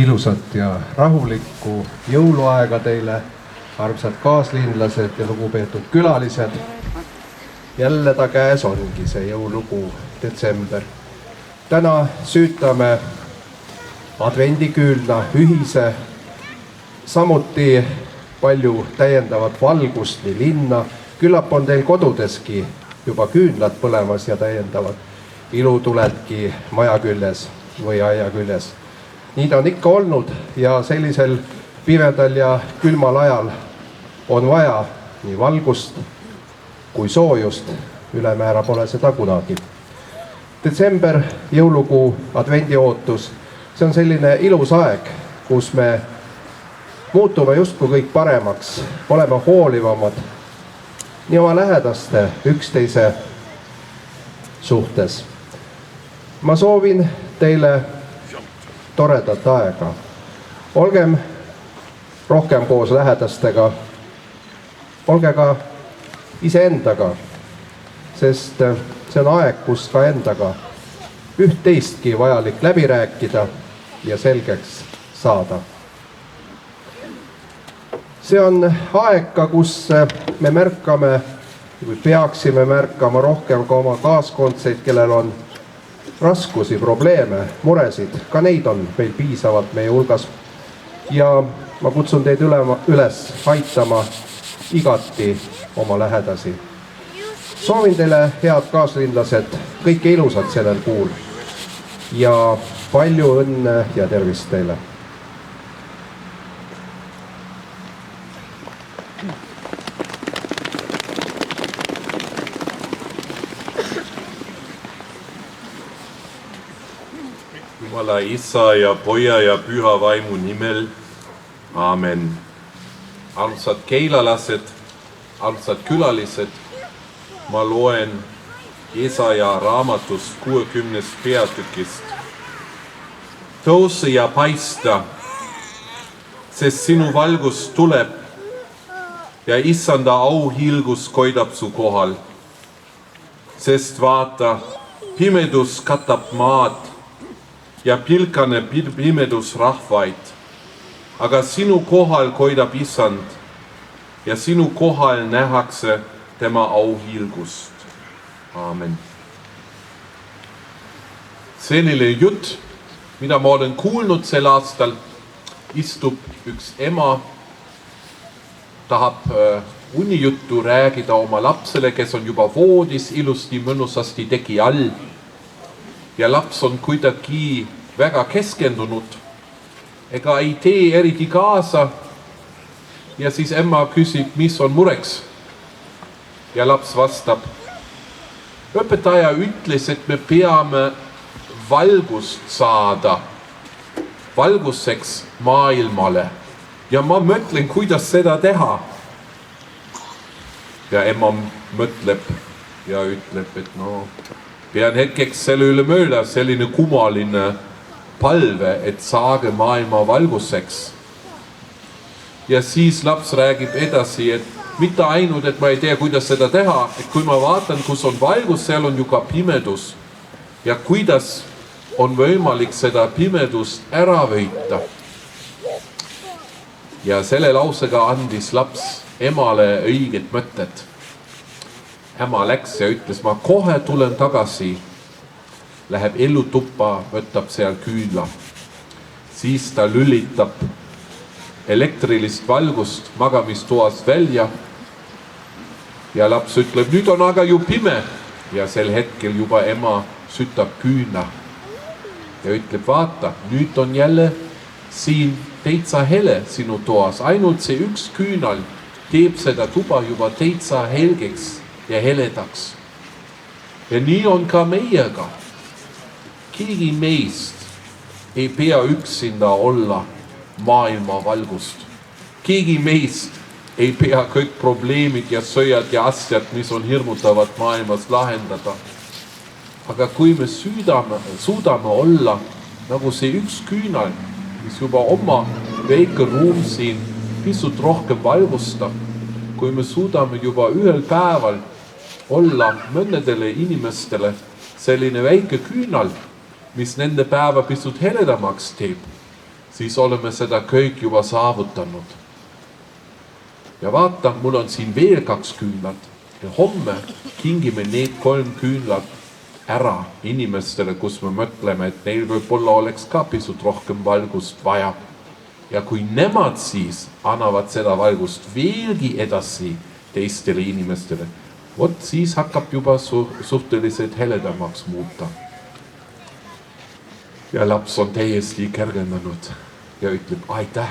Ilusat ja rahulikku jõuluaega teile, armsad kaaslinlased ja lugupeetud külalised. Jälle ta käes ongi see jõulukuu, detsember. Täna süütame advendiküülna ühise, samuti palju täiendavat valgust nii linna. Küllap on teil kodudeski juba küünlad põlemas ja täiendavad ilutuledki maja küljes või aia küljes. Nii ta on ikka olnud ja sellisel pimedal ja külmal ajal on vaja nii valgust kui soojust. Ülemäära pole seda kunagi. Detsember, jõulukuu, advendiootus, see on selline ilus aeg, kus me muutume justkui kõik paremaks, oleme hoolivamad nii oma lähedaste üksteise suhtes. Ma soovin teile toredat aega. Olgem rohkem koos lähedastega, olge ka iseendaga, sest see on aeg, kus ka endaga üht-teistki vajalik läbi rääkida ja selgeks saada. See on aeg ka, kus me märkame või peaksime märkama rohkem ka oma kaaskondseid, kellel on raskusi, probleeme, muresid, ka neid on meil piisavalt meie hulgas. Ja ma kutsun teid üles aitama igati oma lähedasi. Soovin teile, head kaaslinlased, kõike ilusat sellel kuul ja palju õnne ja tervist teile. Jumala Isa ja Poja ja Püha Vaimu nimel. Aamen. Armsad keilalased, armsad külalised, ma loen Jesaja raamatust 60. peatükist. Tõuse ja paista, sest sinu valgus tuleb ja Issanda auhiilgus koidab su kohal. Sest vaata, pimedus katab maad ja pilkane pimedus rahvaid, aga sinu kohal koidab Issand ja sinu kohal nähakse tema auhiilgust. Aamen. Selline jutt, mida ma olen kuulnud sel aastal, istub üks ema, tahab unijuttu räägida oma lapsele, kes on juba voodis ilusti mõnusasti teki all. Ja laps on kuidagi väga keskendunud, ega ei tee eriti kaasa. Ja siis emma küsib, mis on mureks. Ja laps vastab, õpetaja ütles, et me peame valgust saada, valguseks maailmale. Ja ma mõtlen, kuidas seda teha. Ja emma mõtleb ja ütleb, et no, pean hetkeks selle üle mööda selline kummaline palve, et saage maailma valguseks. Ja siis laps räägib edasi, et mitte ainult, et ma ei tea, kuidas seda teha, et kui ma vaatan, kus on valgus, seal on ju ka pimedus. Ja kuidas on võimalik seda pimedust ära võita. Ja selle lausega andis laps emale õiged mõtted. Ema läks ja ütles, ma kohe tulen tagasi. Läheb ellutuppa, võtab seal küünla. Siis ta lülitab elektrilist valgust magamistoas välja. Ja laps ütleb, nüüd on aga ju pime. Ja sel hetkel juba ema sütab küünla. ja ütleb, vaata, nüüd on jälle siin teitsa hele sinu toas, ainult see üks küünal teeb seda tuba juba teitsa helgeks ja heledaks. Ja nii on ka meiega. Keegi meist ei pea üksinda olla maailma valgust. Keegi meist ei pea kõik probleemid ja sõjad ja asjad, mis on hirmutavad maailmas, lahendada. Aga kui me suudame olla nagu see üks küünal, mis juba oma väike ruum siin pisut rohkem valgustab, kui me suudame juba ühel päeval olla mõnedele inimestele selline väike küünal, mis nende päeva pisut heledamaks teeb, siis oleme seda kõik juba saavutanud. Ja vaata, mul on siin veel 2 küünlat ja homme kingime need 3 küünlat ära inimestele, kus me mõtleme, et neil võib-olla oleks ka pisut rohkem valgust vaja. Ja kui nemad siis annavad seda valgust veelgi edasi teistele inimestele, vot siis hakkab juba suhteliselt heledamaks muuta. Ja laps on täiesti kergendanud ja ütleb, aitäh,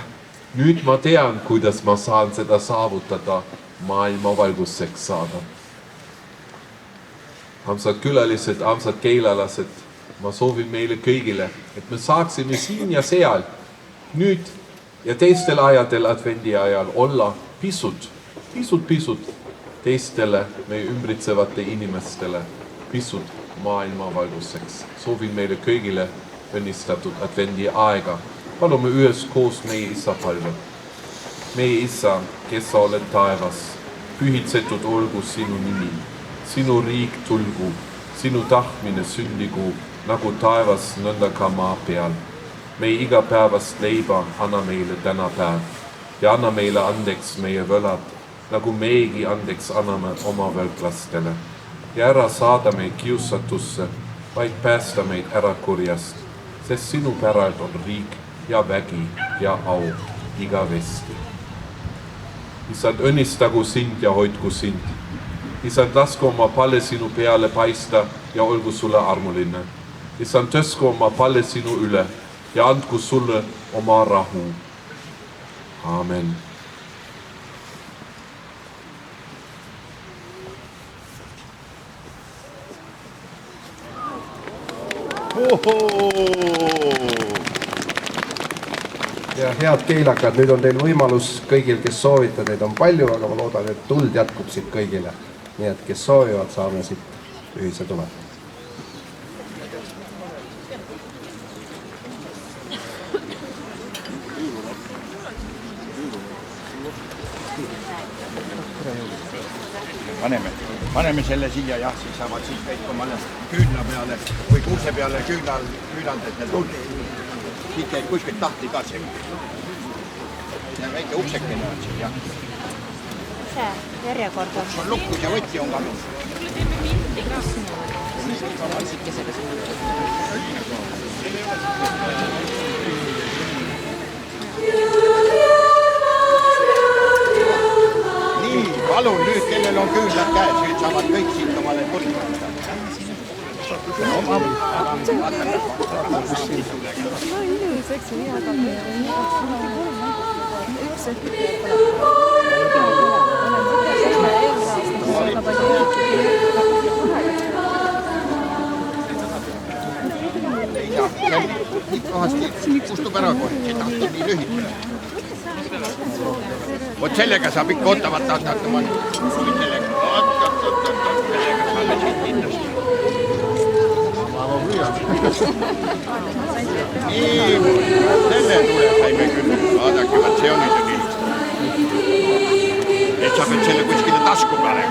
nüüd ma tean, kuidas ma saan seda saavutada, maailma valguseks saada. Armsad külalised, armsad keilalased, ma soovin meile kõigile, et me saaksime siin ja seal, nüüd ja teistel ajadel, advendi ajal olla pisut teistele meie ümbritsevate inimestele pisut maailma valguseks. Soovin meile kõigile õnnistatud advendi aega. Palume üheskoos meie Isa palve. Meie Isa, kes sa oled taevas, pühitsetud olgu sinu nimi. Sinu riik tulgu, sinu tahtmine sündigu, nagu taevas, nõnda ka maa peal. Meie igapäevast leiba anna meile täna päev ja anna meile andeks meie võlad, nagu meegi andeks anname oma võlglastele. Ja ära saada meid kiusatusse, vaid päästa meid ära kurjast, sest sinu päralt on riik ja vägi ja au igavesti. Isad, õnnistagu sind ja hoidku sind. Isand, lasku oma palle sinu peale paista ja olgu sulle armuline. Isand, tõsku oma palle sinu üle ja andku sulle oma rahu. Amen. Ja head keilakad, nüüd on teil võimalus kõigil, kes soovite, teid on palju, aga ma loodan, et tuld jätkub siit kõigile. Nii et kes soovivad, saame siit ühise tule. Paneme selle siia, jah, siis saavad siit kõik omale küünla peale või kuuse peale küünalded need tuld. Siit käib kuskilt tahti ka see. Ja väike uksekene on siin, jah. See järjekord on. On lukkus ja võtti on kallus. Teeme minti ka. Vasikesega Nii, palun nüüd, kellel on küünlad käes, nüüd saavad kõik siit omale tulda. Kustub ära kohe, seda on nii lühid. Vot sellega saab ikka ottavat tahtma. Sellega saame siit kindlasti. Nii, selle tule saime küll. Vaadake, vaat see on nüüd nii. Et sa pead selle kuskile tasku peale.